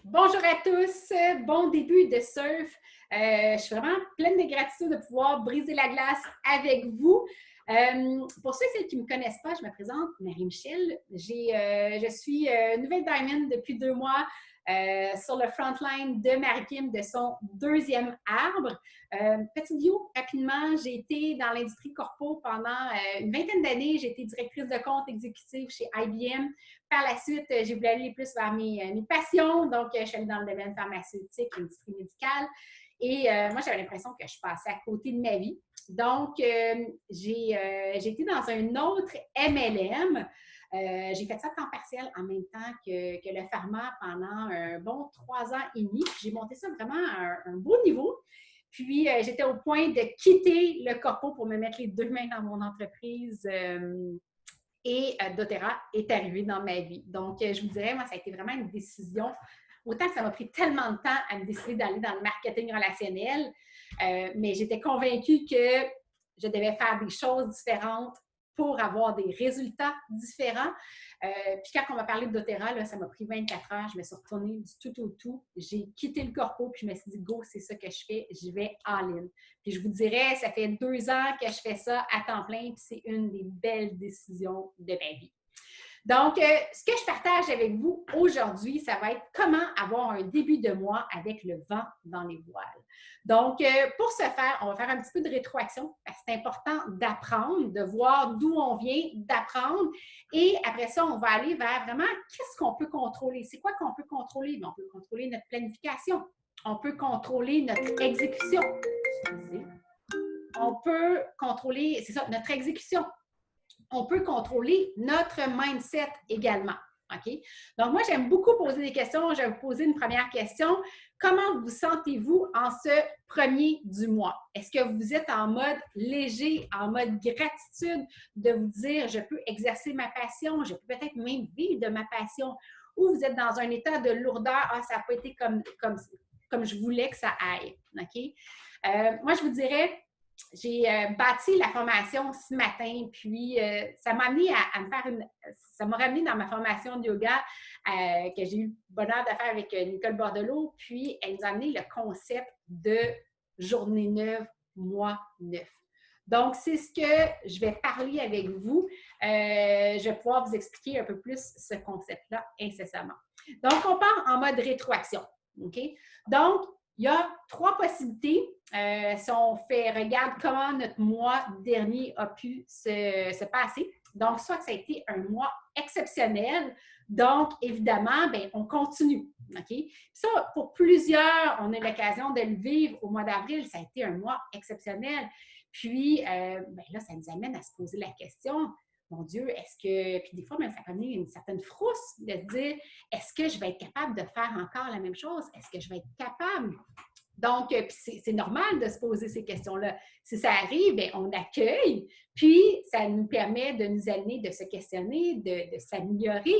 Bonjour à tous, bon début de surf. Je suis vraiment pleine de gratitude de pouvoir briser la glace avec vous. Pour ceux et celles qui ne me connaissent pas, je me présente, Marie-Michel. Je suis nouvelle Diamond depuis 2 mois sur le frontline de Marie-Kim de son deuxième arbre. Petite bio, rapidement, j'ai été dans l'industrie corpo pendant une vingtaine d'années. J'ai été directrice de compte exécutive chez IBM. Par la suite, j'ai voulu aller plus vers mes passions. Donc, je suis allée dans le domaine pharmaceutique, l'industrie médicale. Et moi, j'avais l'impression que je passais à côté de ma vie. Donc, j'ai été dans un autre MLM. J'ai fait ça à temps partiel en même temps que le pharma pendant un bon 3 ans et demi. J'ai monté ça vraiment à un beau niveau. Puis, j'étais au point de quitter le corpo pour me mettre les deux mains dans mon entreprise. Et doTERRA est arrivé dans ma vie. Donc, je vous dirais, moi, ça a été vraiment une décision. Autant que ça m'a pris tellement de temps à me décider d'aller dans le marketing relationnel, mais j'étais convaincue que je devais faire des choses différentes pour avoir des résultats différents. Puis quand on m'a parlé de doTERRA, là, ça m'a pris 24 heures. Je me suis retournée du tout au tout. J'ai quitté le corpo, puis je me suis dit, go, c'est ça que je fais. J'y vais all-in. Puis je vous dirais, ça fait 2 ans que je fais ça à temps plein, puis c'est une des belles décisions de ma vie. Donc, ce que je partage avec vous aujourd'hui, ça va être comment avoir un début de mois avec le vent dans les voiles. Donc, pour ce faire, on va faire un petit peu de rétroaction parce que c'est important d'apprendre, de voir d'où on vient, d'apprendre. Et après ça, on va aller vers vraiment qu'est-ce qu'on peut contrôler. C'est quoi qu'on peut contrôler? Bien, on peut contrôler notre planification. On peut contrôler notre exécution. Excusez. On peut contrôler, c'est ça, notre exécution. On peut contrôler notre mindset également. OK? Donc, moi, j'aime beaucoup poser des questions. Je vais vous poser une première question. Comment vous sentez-vous en ce premier du mois? Est-ce que vous êtes en mode léger, en mode gratitude de vous dire, je peux exercer ma passion, je peux peut-être même vivre de ma passion, ou vous êtes dans un état de lourdeur, ah, ça n'a pas été comme je voulais que ça aille. OK? Moi, je vous dirais, j'ai bâti la formation ce matin, puis ça m'a amené à me faire ça m'a ramené dans ma formation de yoga que j'ai eu le bonheur de faire avec Nicole Bordelot, puis elle nous a amené le concept de journée neuve, mois neuf. Donc, c'est ce que je vais parler avec vous. Je vais pouvoir vous expliquer un peu plus ce concept-là incessamment. Donc, on part en mode rétroaction. OK? Donc, il y a 3 possibilités. Si on regarde comment notre mois dernier a pu se passer. Donc, soit que ça a été un mois exceptionnel. Donc, évidemment, bien, on continue. OK? Ça, pour plusieurs, on a l'occasion de le vivre au mois d'avril. Ça a été un mois exceptionnel. Puis, bien, là, ça nous amène à se poser la question, mon Dieu, est-ce que, puis des fois, même, ça peut amener une certaine frousse de se dire, est-ce que je vais être capable de faire encore la même chose? Est-ce que je vais être capable? Donc, c'est normal de se poser ces questions-là. Si ça arrive, bien, on accueille, puis ça nous permet de nous amener, de se questionner, de s'améliorer,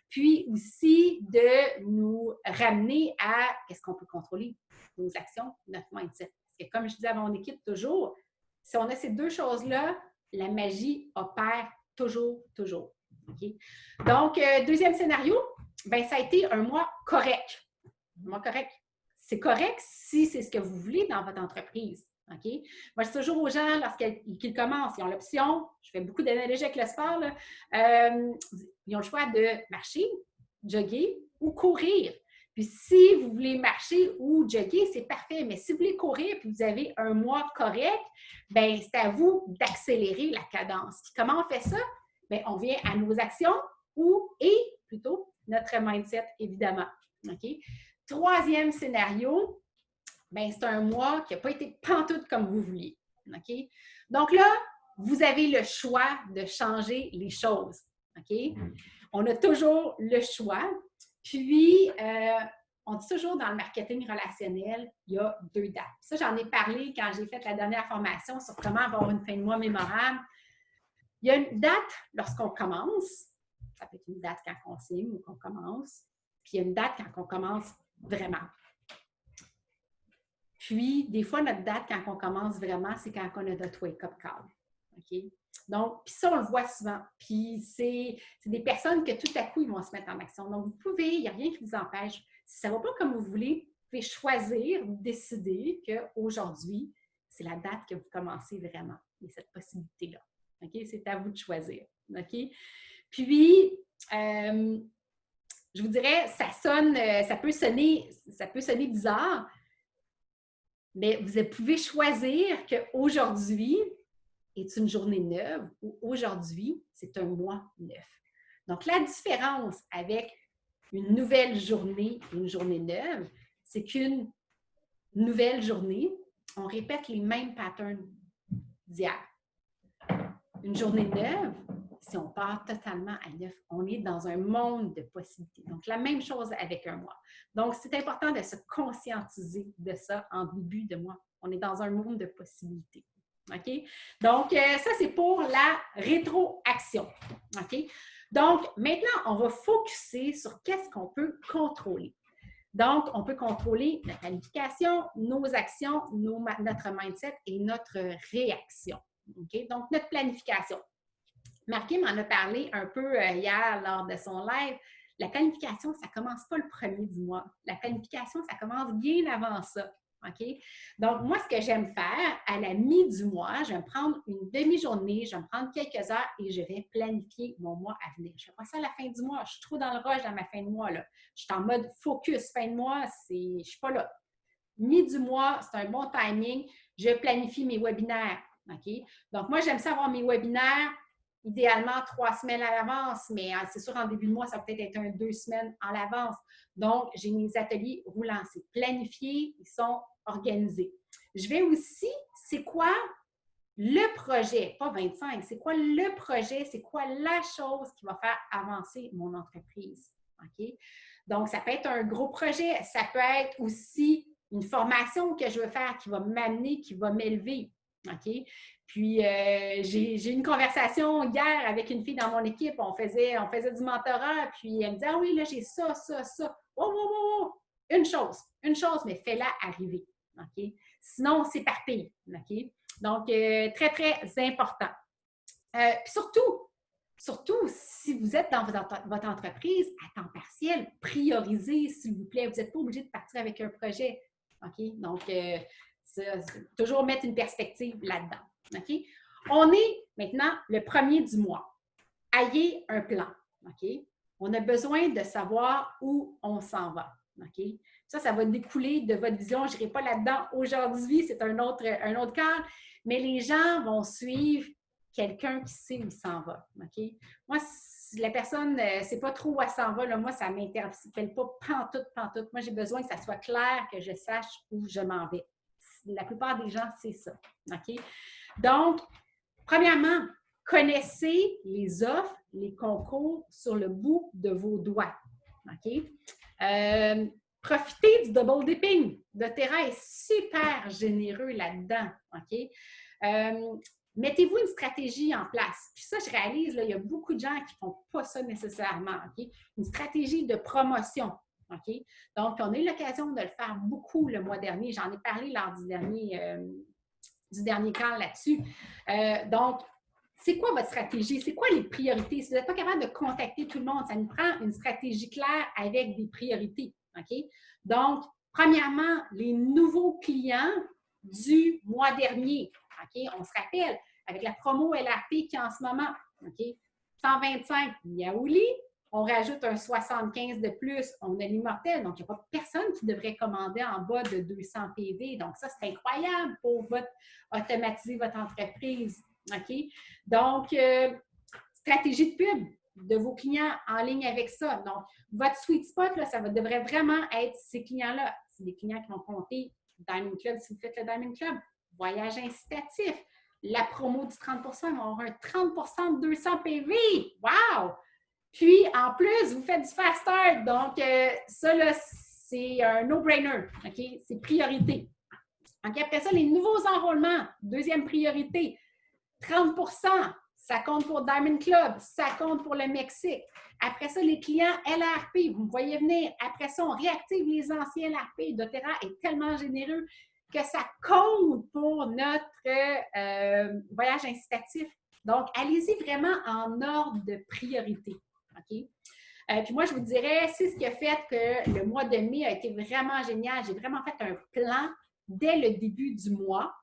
puis aussi de nous ramener à qu'est-ce qu'on peut contrôler, nos actions, notre mindset. Parce que comme je dis à mon équipe toujours, si on a ces 2 choses-là, la magie opère toujours, toujours. Okay? Donc, deuxième scénario, ben, ça a été un mois correct. Un mois correct. C'est correct si c'est ce que vous voulez dans votre entreprise. OK? Moi, je dis toujours aux gens, lorsqu'ils commencent, ils ont l'option, je fais beaucoup d'analogies avec le sport, là, ils ont le choix de marcher, jogger ou courir. Puis si vous voulez marcher ou jogger, c'est parfait. Mais si vous voulez courir et vous avez un mois correct, bien, c'est à vous d'accélérer la cadence. Puis comment on fait ça? Bien, on vient à nos actions et plutôt notre mindset, évidemment. OK? Troisième scénario, bien, c'est un mois qui n'a pas été pantoute comme vous vouliez. OK? Donc là, vous avez le choix de changer les choses. OK? On a toujours le choix. Puis, on dit toujours dans le marketing relationnel, il y a 2 dates. Ça, j'en ai parlé quand j'ai fait la dernière formation sur comment avoir une fin de mois mémorable. Il y a une date lorsqu'on commence. Ça peut être une date quand on signe ou qu'on commence. Puis, il y a une date quand on commence vraiment. Puis, des fois, notre date quand on commence vraiment, c'est quand on a notre wake-up call. OK? Donc, puis ça, on le voit souvent. Puis c'est des personnes que tout à coup, ils vont se mettre en action. Donc, vous pouvez, il n'y a rien qui vous empêche. Si ça ne va pas comme vous voulez, vous pouvez choisir, décider qu'aujourd'hui, c'est la date que vous commencez vraiment. Il y a cette possibilité-là. OK? C'est à vous de choisir. OK? Puis, je vous dirais, ça peut sonner bizarre, mais vous pouvez choisir qu'aujourd'hui est une journée neuve ou aujourd'hui, c'est un mois neuf. Donc, la différence avec une nouvelle journée et une journée neuve, c'est qu'une nouvelle journée, on répète les mêmes patterns d'hier. Une journée neuve, si on part totalement à neuf, on est dans un monde de possibilités. Donc, la même chose avec un mois. Donc, c'est important de se conscientiser de ça en début de mois. On est dans un monde de possibilités. OK? Donc, ça, c'est pour la rétroaction. OK? Donc, maintenant, on va focuser sur qu'est-ce qu'on peut contrôler. Donc, on peut contrôler la planification, nos actions, notre mindset et notre réaction. OK? Donc, notre planification. Marquis m'en a parlé un peu hier lors de son live. La planification, ça ne commence pas le premier du mois. La planification, ça commence bien avant ça. OK? Donc, moi, ce que j'aime faire, à la mi du mois, je vais me prendre une demi-journée, je vais me prendre quelques heures et je vais planifier mon mois à venir. Je ne fais pas ça à la fin du mois. Je suis trop dans le rush dans ma fin de mois. Là. Je suis en mode focus. Fin de mois, je ne suis pas là. Mi du mois, c'est un bon timing. Je planifie mes webinaires. OK? Donc, moi, j'aime ça avoir mes webinaires idéalement 3 semaines à l'avance, mais c'est sûr, en début de mois, ça peut être 2 semaines à l'avance. Donc, j'ai mes ateliers roulants. C'est planifié, ils sont organisés. Je vais aussi, c'est quoi le projet, pas 25, c'est quoi le projet, c'est quoi la chose qui va faire avancer mon entreprise. OK? Donc, ça peut être un gros projet, ça peut être aussi une formation que je veux faire qui va m'amener, qui va m'élever. OK? Puis, j'ai eu une conversation hier avec une fille dans mon équipe. On faisait du mentorat. Puis, elle me dit « Ah oui, là, j'ai ça, ça, ça. Oh, oh, oh, oh. Une chose, mais fais-la arriver. OK? Sinon, c'est par pays. OK? Donc, très, très important. Puis surtout, si vous êtes dans votre entreprise à temps partiel, priorisez, s'il vous plaît. Vous n'êtes pas obligé de partir avec un projet. OK? Donc, toujours mettre une perspective là-dedans. OK? On est maintenant le premier du mois. Ayez un plan. OK? On a besoin de savoir où on s'en va. OK? Ça va découler de votre vision. Je n'irai pas là-dedans aujourd'hui, c'est un autre cadre, mais les gens vont suivre quelqu'un qui sait où il s'en va. OK? Moi, si la personne ne sait pas trop où elle s'en va, là, moi, ça ne m'interpelle pas pantoute. Moi, j'ai besoin que ça soit clair, que je sache où je m'en vais. La plupart des gens, c'est ça. OK? Donc, premièrement, connaissez les offres, les concours sur le bout de vos doigts. OK? Profitez du double dipping. doTERRA est super généreux là-dedans. OK? Mettez-vous une stratégie en place. Puis ça, je réalise, là, il y a beaucoup de gens qui ne font pas ça nécessairement. OK? Une stratégie de promotion. OK? Donc, on a eu l'occasion de le faire beaucoup le mois dernier. J'en ai parlé lors du dernier call là-dessus. Donc, c'est quoi votre stratégie? C'est quoi les priorités? Si vous n'êtes pas capable de contacter tout le monde, ça nous prend une stratégie claire avec des priorités. OK? Donc, premièrement, les nouveaux clients du mois dernier. OK? On se rappelle, avec la promo LRP qui est en ce moment, OK? 125 Yaouli, on rajoute un 75 de plus, on a l'immortel. Donc, il n'y a pas personne qui devrait commander en bas de 200 PV. Donc, ça, c'est incroyable pour automatiser votre entreprise. OK? Donc, stratégie de pub de vos clients en ligne avec ça. Donc, votre sweet spot, là, ça devrait vraiment être ces clients-là. C'est des clients qui vont compter Diamond Club si vous faites le Diamond Club. Voyage incitatif. La promo du 30 ils vont avoir un 30 de 200 PV. Wow! Puis, en plus, vous faites du fast start. Donc, ça, là, c'est un no-brainer. OK? C'est priorité. Donc, après ça, les nouveaux enrôlements, deuxième priorité. 30 ça compte pour Diamond Club, ça compte pour le Mexique. Après ça, les clients LRP, vous me voyez venir. Après ça, on réactive les anciens LRP. doTERRA est tellement généreux. que ça compte pour notre voyage incitatif. Donc, allez-y vraiment en ordre de priorité. OK? Puis moi, je vous dirais, c'est ce qui a fait que le mois de mai a été vraiment génial. J'ai vraiment fait un plan dès le début du mois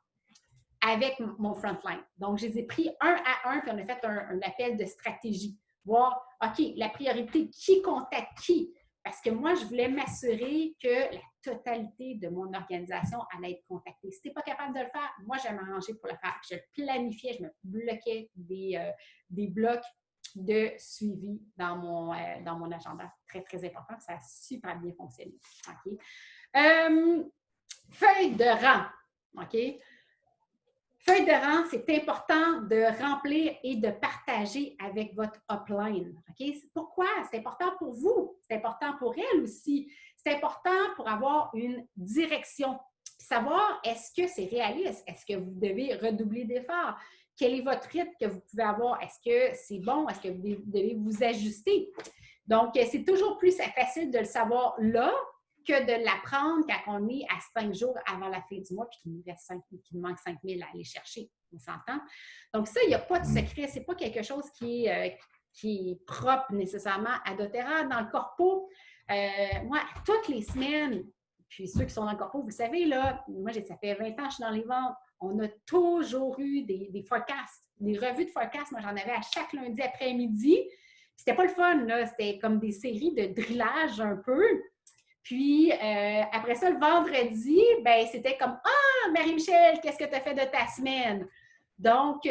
avec mon frontline. Donc, je les ai pris un à un, puis on a fait un appel de stratégie. Voir, OK, la priorité, qui contacte qui? Parce que moi, je voulais m'assurer que la totalité de mon organisation allait être contactée. Si tu n'es pas capable de le faire, moi, je vais m'arranger pour le faire. Je planifiais, je me bloquais des blocs de suivi dans mon agenda. Très, très important. Ça a super bien fonctionné. OK? Feuille de rang. OK? Feuille de rang, c'est important de remplir et de partager avec votre upline. OK? Pourquoi? C'est important pour vous. C'est important pour elle aussi. C'est important pour avoir une direction. Savoir, est-ce que c'est réaliste? Est-ce que vous devez redoubler d'efforts? Quel est votre rythme que vous pouvez avoir? Est-ce que c'est bon? Est-ce que vous devez vous ajuster? Donc, c'est toujours plus facile de le savoir là que de l'apprendre quand on est à 5 jours avant la fin du mois puis qu'il nous manque 5 000 à aller chercher. On s'entend? Donc, ça, il n'y a pas de secret. Ce n'est pas quelque chose qui est propre nécessairement à doTERRA. Dans le corpo, moi, toutes les semaines, puis ceux qui sont dans le corpo, vous savez, là, moi, ça fait 20 ans que je suis dans les ventes, on a toujours eu des forecasts, des revues de forecasts. Moi, j'en avais à chaque lundi après-midi. C'était pas le fun, là. C'était comme des séries de drillage un peu. Puis, après ça, le vendredi, ben c'était comme « Ah, Marie-Michel, qu'est-ce que tu as fait de ta semaine? » Donc,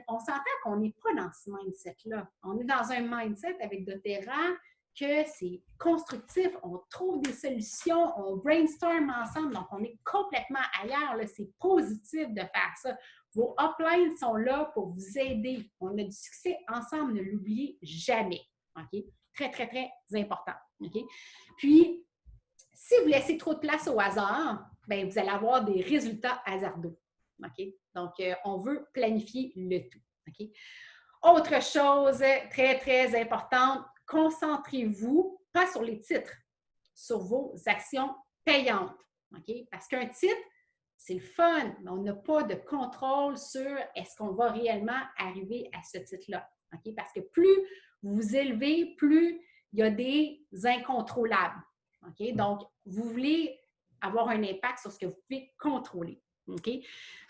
on s'entend qu'on n'est pas dans ce mindset-là. On est dans un mindset avec doTERRA que c'est constructif, on trouve des solutions, on brainstorm ensemble, donc on est complètement ailleurs. C'est positif de faire ça. Vos uplines sont là pour vous aider. On a du succès ensemble, ne l'oubliez jamais. OK? Très, très, très important. OK? Puis, si vous laissez trop de place au hasard, bien, vous allez avoir des résultats hasardeux. OK? Donc, on veut planifier le tout. OK? Autre chose très, très importante, concentrez-vous pas sur les titres, sur vos actions payantes. OK? Parce qu'un titre, c'est le fun, mais on n'a pas de contrôle sur est-ce qu'on va réellement arriver à ce titre-là. OK? Parce que plus vous vous élevez, plus il y a des incontrôlables. OK? Donc, vous voulez avoir un impact sur ce que vous pouvez contrôler. OK?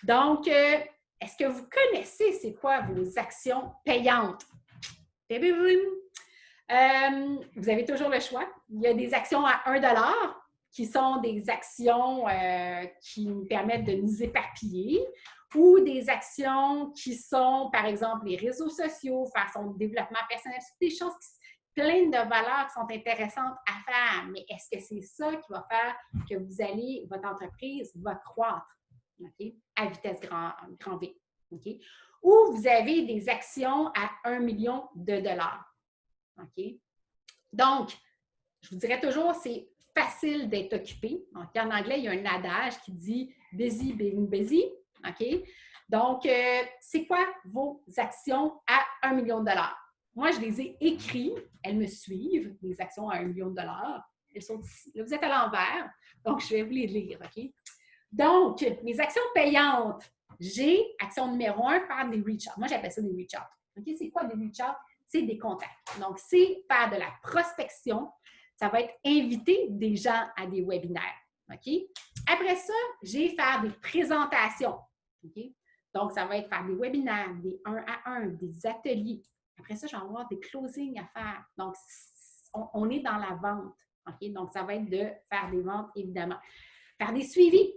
Donc, est-ce que vous connaissez c'est quoi vos actions payantes? Vous avez toujours le choix. Il y a des actions à 1 $ qui sont des actions qui nous permettent de nous éparpiller ou des actions qui sont, par exemple, les réseaux sociaux, faire son développement personnel, des choses plein de valeurs qui sont intéressantes à faire. Mais est-ce que c'est ça qui va faire que votre entreprise va croître, okay, à vitesse grand V? Okay? Ou vous avez des actions à 1 million de dollars. OK? Donc, je vous dirais toujours, c'est facile d'être occupé. Donc, en anglais, il y a un adage qui dit « busy being busy ». OK? Donc, c'est quoi vos actions à 1 million de dollars? Moi, je les ai écrites. Elles me suivent, les actions à 1 million de dollars. Elles sont ici. Là, vous êtes à l'envers. Donc, je vais vous les lire. OK? Donc, mes actions payantes. J'ai action numéro 1, faire des reach-out. Moi, j'appelle ça des reach-out. OK? C'est quoi des reach-out? C'est des contacts. Donc, c'est faire de la prospection. Ça va être inviter des gens à des webinaires. OK? Après ça, j'ai faire des présentations. OK? Donc, ça va être faire des webinaires, des 1 à 1, des ateliers. Après ça, je vais avoir des closings à faire. Donc, on est dans la vente. OK? Donc, ça va être de faire des ventes, évidemment. Faire des suivis.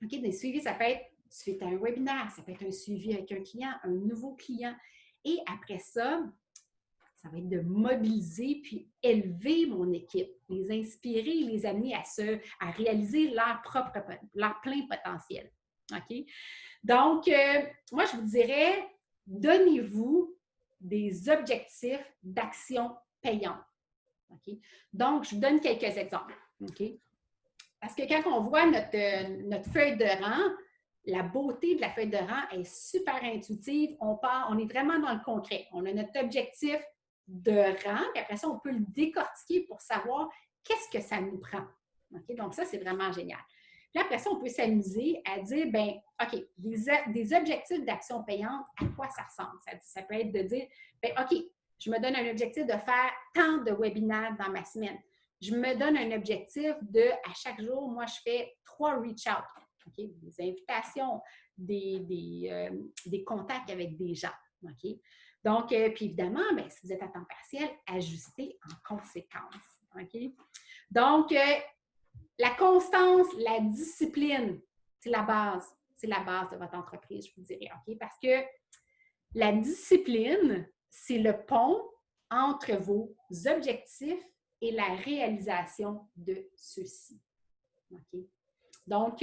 OK? Des suivis, ça peut être suite à un webinaire, ça peut être un suivi avec un client, un nouveau client. Et après ça, ça va être de mobiliser puis élever mon équipe, les inspirer, les amener à réaliser leur plein potentiel. OK? Donc, moi, je vous dirais, donnez-vous des objectifs d'action payante. OK? Donc, je vous donne quelques exemples. OK? Parce que quand on voit notre feuille de rang, la beauté de la feuille de rang est super intuitive. On est vraiment dans le concret. On a notre objectif de rang, puis après ça, on peut le décortiquer pour savoir qu'est-ce que ça nous prend. Okay? Donc, ça, c'est vraiment génial. Puis après ça, on peut s'amuser à dire, ben OK, des objectifs d'action payante, à quoi ça ressemble? Ça peut être de dire, ben OK, je me donne un objectif de faire tant de webinaires dans ma semaine. Je me donne un objectif de, à chaque jour, moi, je fais 3 reach-out, OK? Des invitations, des contacts avec des gens, OK? Donc, puis évidemment, bien, si vous êtes à temps partiel, ajustez en conséquence, OK? Donc, la constance, la discipline, c'est la base. C'est la base de votre entreprise, je vous dirais, OK? Parce que la discipline, c'est le pont entre vos objectifs et la réalisation de ceux-ci. OK? Donc,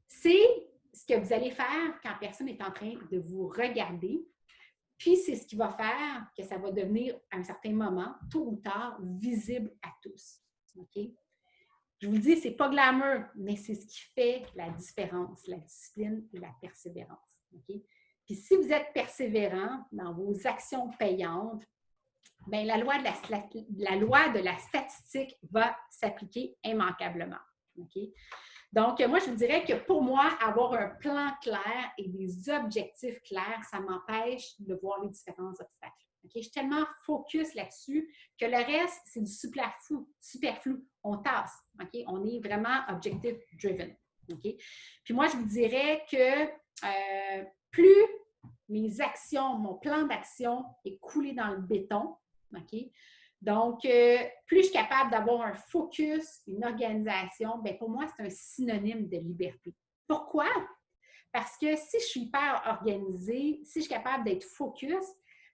c'est ce que vous allez faire quand personne est en train de vous regarder. Puis, c'est ce qui va faire que ça va devenir, à un certain moment, tôt ou tard, visible à tous. OK? Je vous le dis, ce n'est pas glamour, mais c'est ce qui fait la différence, la discipline et la persévérance. OK? Puis, si vous êtes persévérant dans vos actions payantes, bien, la loi de la statistique va s'appliquer immanquablement. OK? Donc, moi, je vous dirais que pour moi, avoir un plan clair et des objectifs clairs, ça m'empêche de voir les différents obstacles. Okay? Je suis tellement focus là-dessus que le reste, c'est du superflu. On tasse. Okay? On est vraiment objective driven. Okay? Puis moi, je vous dirais que plus mes actions, mon plan d'action est coulé dans le béton, OK? Donc, plus je suis capable d'avoir un focus, une organisation, bien pour moi, c'est un synonyme de liberté. Pourquoi? Parce que si je suis hyper organisée, si je suis capable d'être focus,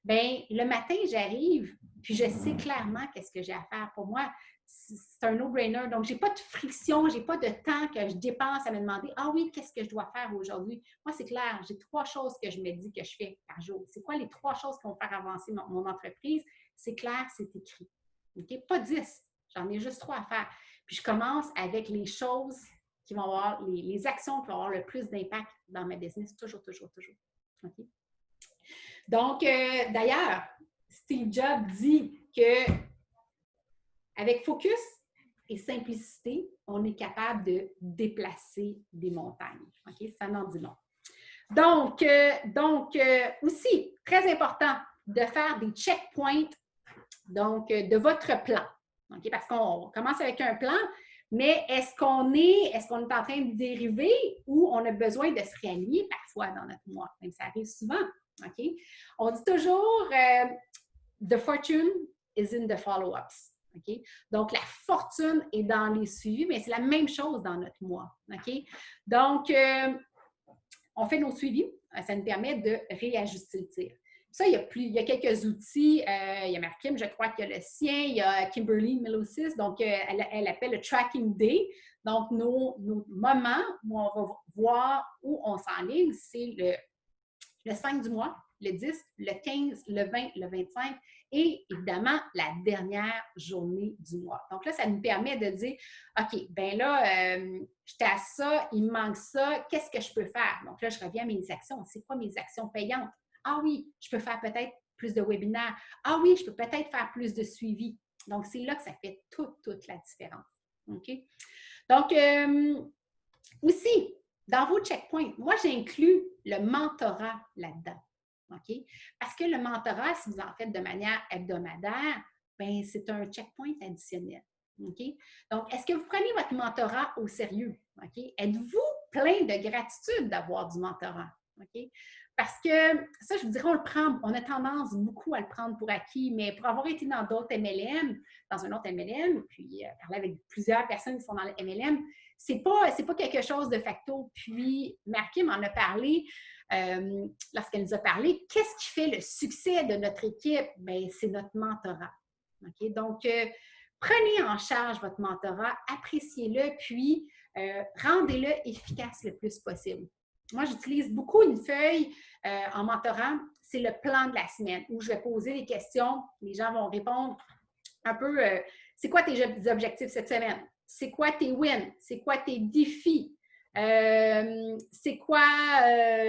bien, le matin, j'arrive, puis je sais clairement qu'est-ce que j'ai à faire. Pour moi, c'est un no-brainer. Donc, je n'ai pas de friction, je n'ai pas de temps que je dépense à me demander « Ah oui, qu'est-ce que je dois faire aujourd'hui? » Moi, c'est clair, j'ai 3 choses que je me dis que je fais par jour. C'est quoi les 3 choses qui vont faire avancer mon entreprise? C'est clair, c'est écrit. Okay? Pas 10, j'en ai juste 3 à faire. Puis, je commence avec les choses qui vont avoir, les actions qui vont avoir le plus d'impact dans ma business, toujours. Okay? Donc, d'ailleurs, Steve Jobs dit que avec focus et simplicité, on est capable de déplacer des montagnes. OK? Ça n'en dit long. Donc, aussi, très important de faire des checkpoints donc, de votre plan. OK? Parce qu'on commence avec un plan, mais est-ce qu'on est en train de dériver ou on a besoin de se réaligner parfois dans notre mois? Même ça arrive souvent. OK? On dit toujours the fortune is in the follow-ups. Okay? Donc, la fortune est dans les suivis, mais c'est la même chose dans notre mois. Okay? Donc, on fait nos suivis. Ça nous permet de réajuster le tir. Ça, il y a quelques outils. Il y a Markim, je crois qu'il y a le sien. Il y a Kimberly Melosis. Donc, elle appelle le Tracking Day. Donc, nos moments où on va voir où on s'enligne, c'est le 5 du mois, le 10, le 15, le 20, le 25 et évidemment la dernière journée du mois. Donc là, ça nous permet de dire, OK, bien là, j'étais à ça, il me manque ça, qu'est-ce que je peux faire? Donc là, je reviens à mes actions. C'est quoi mes actions payantes? Ah oui, je peux faire peut-être plus de webinaires. Ah oui, je peux peut-être faire plus de suivi. Donc, c'est là que ça fait toute la différence. OK? Donc, aussi, dans vos checkpoints, moi, j'inclus le mentorat là-dedans. OK? Parce que le mentorat, si vous en faites de manière hebdomadaire, bien, c'est un checkpoint additionnel. OK? Donc, est-ce que vous prenez votre mentorat au sérieux? OK? Êtes-vous plein de gratitude d'avoir du mentorat? OK? Parce que ça, je vous dirais, on a tendance beaucoup à le prendre pour acquis, mais pour avoir été dans d'autres MLM, dans un autre MLM, puis parler avec plusieurs personnes qui sont dans le MLM, c'est pas quelque chose de facto. Puis, Marquis m'en a parlé lorsqu'elle nous a parlé. Qu'est-ce qui fait le succès de notre équipe? Bien, c'est notre mentorat. Okay? Donc, prenez en charge votre mentorat, appréciez-le, puis rendez-le efficace le plus possible. Moi, j'utilise beaucoup une feuille en mentorat, c'est le plan de la semaine où je vais poser des questions, les gens vont répondre un peu, c'est quoi tes objectifs cette semaine? C'est quoi tes wins? C'est quoi tes défis? C'est quoi,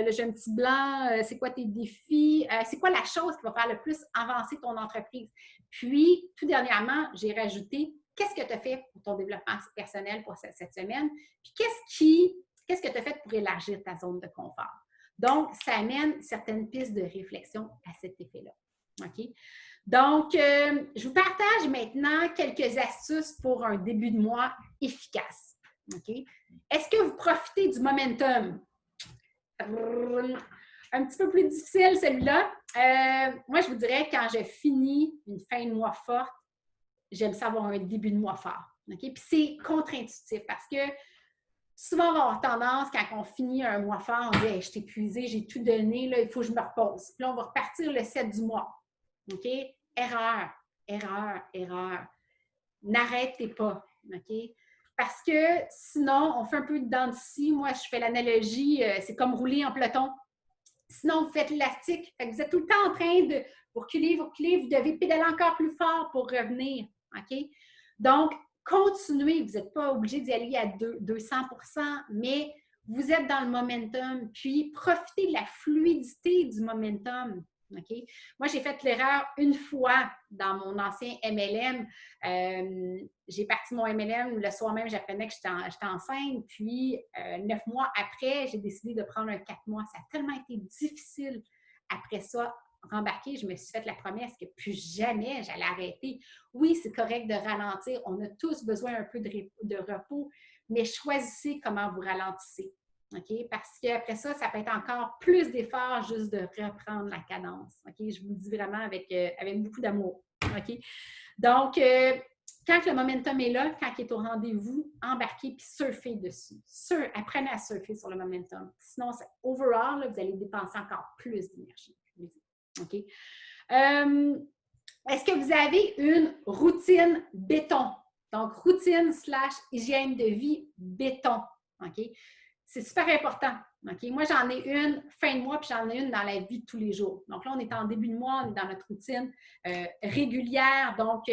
j'ai un petit blanc, c'est quoi tes défis? C'est quoi la chose qui va faire le plus avancer ton entreprise? Puis, tout dernièrement, j'ai rajouté qu'est-ce que tu as fait pour ton développement personnel pour cette semaine, puis qu'est-ce que tu as fait pour élargir ta zone de confort. Donc, ça amène certaines pistes de réflexion à cet effet-là. OK? Donc, je vous partage maintenant quelques astuces pour un début de mois efficace. OK? Est-ce que vous profitez du momentum? Un petit peu plus difficile, celui-là. Moi, je vous dirais, quand je finis une fin de mois forte, j'aime ça avoir un début de mois fort. Okay? Puis c'est contre-intuitif parce que souvent, on va avoir tendance, quand on finit un mois fort, on dit hey, « je suis épuisée, j'ai tout donné, là, il faut que je me repose. » Puis là, on va repartir le 7 du mois. OK? Erreur, erreur, erreur. N'arrêtez pas. OK? Parce que sinon, on fait un peu de dents de scie. Moi, je fais l'analogie, c'est comme rouler en peloton. Sinon, vous faites l'élastique. Vous êtes tout le temps en train de vous reculer, vous devez pédaler encore plus fort pour revenir. OK? Donc, continuez. Vous n'êtes pas obligé d'y aller à 200%, mais vous êtes dans le momentum. Puis, profitez de la fluidité du momentum. Okay? Moi, j'ai fait l'erreur une fois dans mon ancien MLM. J'ai parti mon MLM, le soir même, j'apprenais que j'étais enceinte. Puis, 9 mois après, j'ai décidé de prendre un 4 mois. Ça a tellement été difficile après ça, rembarquer. Je me suis fait la promesse que plus jamais j'allais arrêter. Oui, c'est correct de ralentir. On a tous besoin un peu de repos, mais choisissez comment vous ralentissez. Okay? Parce qu'après ça, ça peut être encore plus d'efforts juste de reprendre la cadence. Okay? Je vous le dis vraiment avec beaucoup d'amour. Okay? Donc, quand le momentum est là, quand il est au rendez-vous, embarquez puis surfez dessus. Apprenez à surfer sur le momentum. Sinon, overall, là, vous allez dépenser encore plus d'énergie. Okay? Est-ce que vous avez une routine béton? Donc, routine / hygiène de vie béton. OK? C'est super important. Okay? Moi, j'en ai une fin de mois, puis j'en ai une dans la vie de tous les jours. Donc là, on est en début de mois, on est dans notre routine régulière. Donc,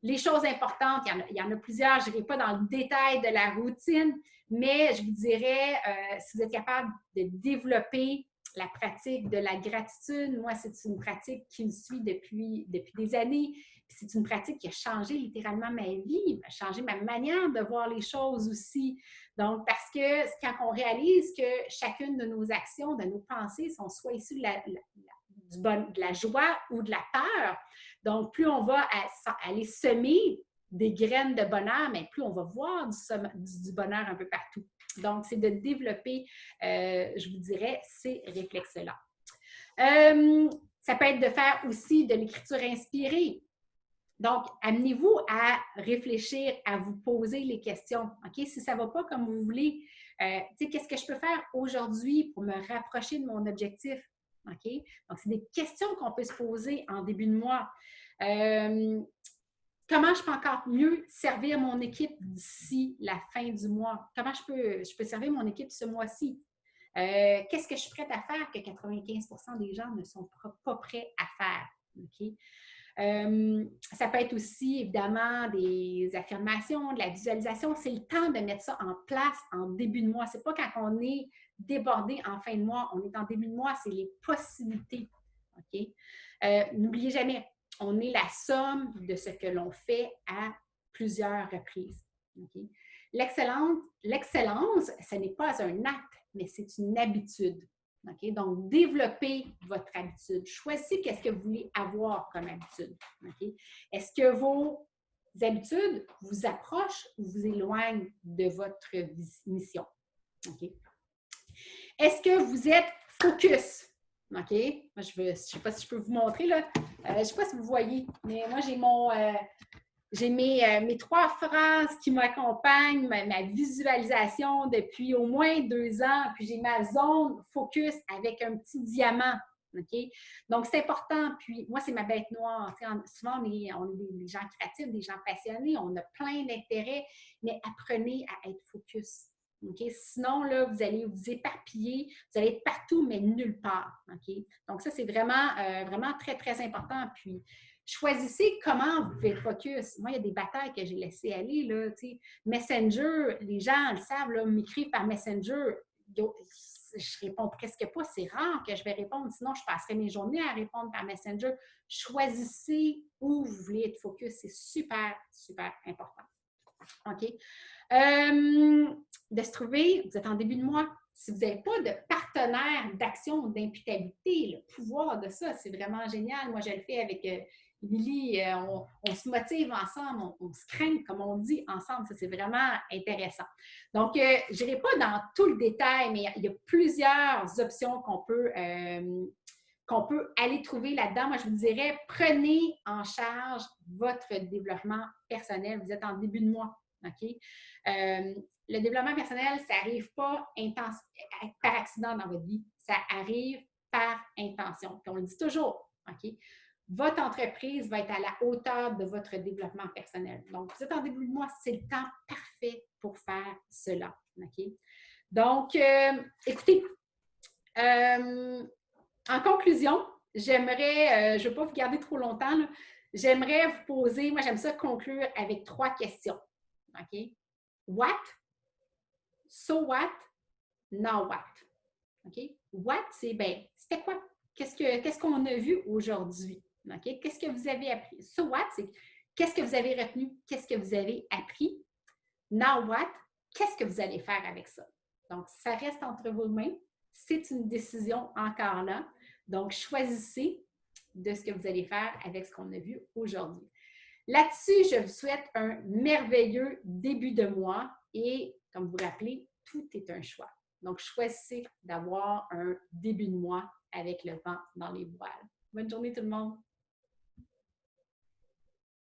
les choses importantes, il y en a plusieurs. Je n'irai pas dans le détail de la routine, mais je vous dirais, si vous êtes capable de développer la pratique de la gratitude, moi, c'est une pratique qui me suit depuis des années. C'est une pratique qui a changé littéralement ma vie, a changé ma manière de voir les choses aussi. Donc, parce que quand on réalise que chacune de nos actions, de nos pensées sont soit issues de la joie ou de la peur, donc plus on va aller semer des graines de bonheur, mais plus on va voir du bonheur un peu partout. Donc, c'est de développer, je vous dirais, ces réflexes-là. Ça peut être de faire aussi de l'écriture inspirée. Donc, amenez-vous à réfléchir, à vous poser les questions. OK? Si ça ne va pas comme vous voulez, qu'est-ce que je peux faire aujourd'hui pour me rapprocher de mon objectif? OK? Donc, c'est des questions qu'on peut se poser en début de mois. Comment je peux encore mieux servir mon équipe d'ici la fin du mois? Comment je peux servir mon équipe ce mois-ci? Qu'est-ce que je suis prête à faire que 95% des gens ne sont pas prêts à faire? OK? Ça peut être aussi, évidemment, des affirmations, de la visualisation. C'est le temps de mettre ça en place en début de mois. Ce n'est pas quand on est débordé en fin de mois. On est en début de mois, c'est les possibilités. OK? N'oubliez jamais, on est la somme de ce que l'on fait à plusieurs reprises. Okay? L'excellence, ce n'est pas un acte, mais c'est une habitude. Okay? Donc, développez votre habitude. Choisissez qu'est-ce que vous voulez avoir comme habitude. Okay? Est-ce que vos habitudes vous approchent ou vous éloignent de votre mission? Okay? Est-ce que vous êtes focus? OK? Moi, je ne sais pas si je peux vous montrer, là. Je ne sais pas si vous voyez, mais moi, j'ai mes 3 phrases qui m'accompagnent, ma visualisation depuis au moins 2 ans, puis j'ai ma zone focus avec un petit diamant. OK? Donc, c'est important. Puis, moi, c'est ma bête noire. Souvent, on est des gens créatifs, des gens passionnés, on a plein d'intérêts, mais apprenez à être focus. Okay? Sinon, là, vous allez vous éparpiller, vous allez être partout, mais nulle part. Okay? Donc, ça, c'est vraiment, vraiment très, très important. Puis, choisissez comment vous faites focus. Moi, il y a des batailles que j'ai laissées aller. Là, Messenger, les gens le savent, m'écrivent par Messenger. je réponds presque pas, c'est rare que je vais répondre, sinon je passerai mes journées à répondre par Messenger. Choisissez où vous voulez être focus, c'est super, super important. OK? De se trouver, vous êtes en début de mois, si vous n'avez pas de partenaire d'action ou d'imputabilité, le pouvoir de ça, c'est vraiment génial. Moi, je le fais avec Lily, on se motive ensemble, on se craint, comme on dit, ensemble. Ça, c'est vraiment intéressant. Donc, je n'irai pas dans tout le détail, mais il y a plusieurs options qu'on peut aller trouver là-dedans. Moi, je vous dirais, prenez en charge votre développement personnel. Vous êtes en début de mois, OK? Le développement personnel, ça n'arrive pas par accident dans votre vie. Ça arrive par intention. Puis on le dit toujours, OK? Votre entreprise va être à la hauteur de votre développement personnel. Donc, vous êtes en début de mois, c'est le temps parfait pour faire cela, OK? Donc, écoutez, en conclusion, j'aimerais, je ne vais pas vous garder trop longtemps, là, j'aimerais vous poser, moi j'aime ça conclure avec 3 questions. OK? What? So what? Now what? OK? What, c'est bien, c'était quoi? Qu'est-ce qu'on a vu aujourd'hui? OK? Qu'est-ce que vous avez appris? So what, c'est qu'est-ce que vous avez retenu? Qu'est-ce que vous avez appris? Now what? Qu'est-ce que vous allez faire avec ça? Donc, ça reste entre vos mains. C'est une décision encore là. Donc, choisissez de ce que vous allez faire avec ce qu'on a vu aujourd'hui. Là-dessus, je vous souhaite un merveilleux début de mois et, comme vous vous rappelez, tout est un choix. Donc, choisissez d'avoir un début de mois avec le vent dans les voiles. Bonne journée tout le monde!